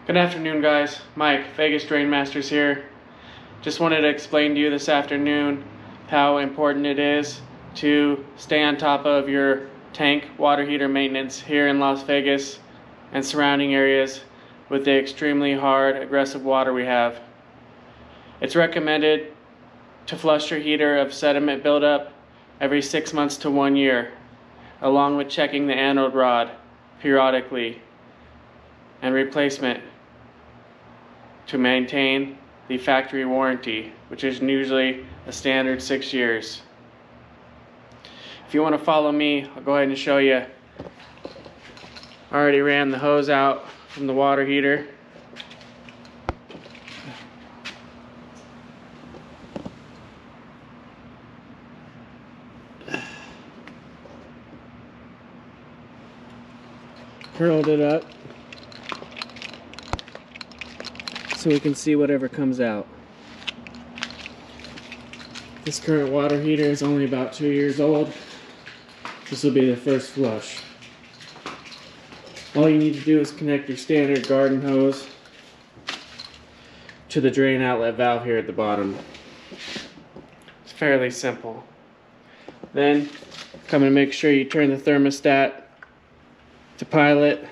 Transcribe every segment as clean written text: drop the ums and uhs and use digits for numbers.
Good afternoon, guys. Mike, Vegas Drain Masters here. Just wanted to explain to you this afternoon how important it is to stay on top of your tank water heater maintenance here in Las Vegas and surrounding areas with the extremely hard, aggressive water we have. It's recommended to flush your heater of sediment buildup every 6 months to 1 year, along with checking the anode rod periodically and replacement to maintain the factory warranty, which is usually a standard 6 years. If you want to follow me, I'll go ahead and show you. I already ran the hose out from the water heater. Curled it up so we can see whatever comes out. This current water heater is only about 2 years old. This will be the first flush. All you need to do is connect your standard garden hose to the drain outlet valve here at the bottom. It's fairly simple. Then come and make sure you turn the thermostat to pilot.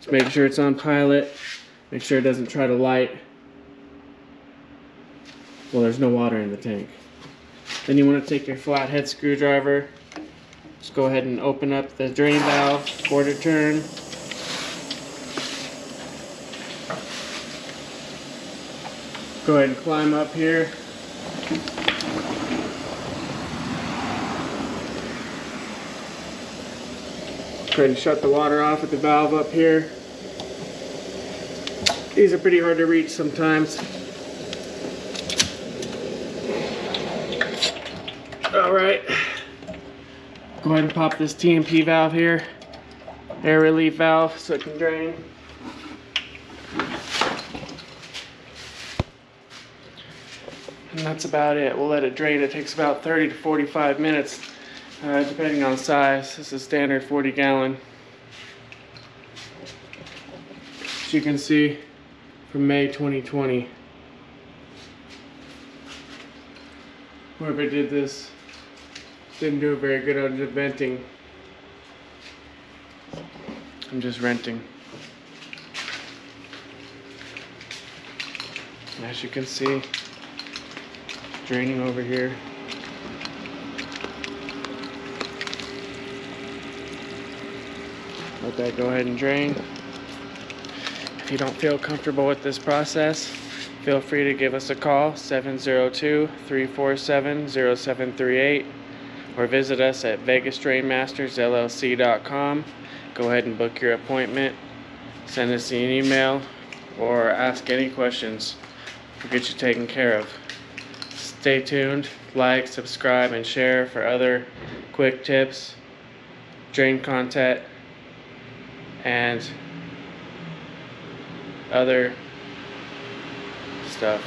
Just make sure it's on pilot. Make sure it doesn't try to light. Well, there's no water in the tank. Then you want to take your flathead screwdriver. Just go ahead and open up the drain valve, quarter turn. Go ahead and climb up here. Go ahead and shut the water off at the valve up here. These are pretty hard to reach sometimes. Alright. Go ahead and pop this TMP valve here. Air relief valve so it can drain. And that's about it. We'll let it drain. It takes about 30 to 45 minutes. Depending on size. This is standard 40 gallon. As you can see, from May 2020. Whoever did this didn't do a very good on the venting. I'm just renting. As you can see, draining over here. Let that go ahead and drain. If you don't feel comfortable with this process, feel free to give us a call, 702-347-0738, or visit us at vegasdrainmastersllc.com. Go ahead and book your appointment, send us an email, or ask any questions. We'll get you taken care of. Stay tuned, like, subscribe, and share for other quick tips, drain content, and other stuff.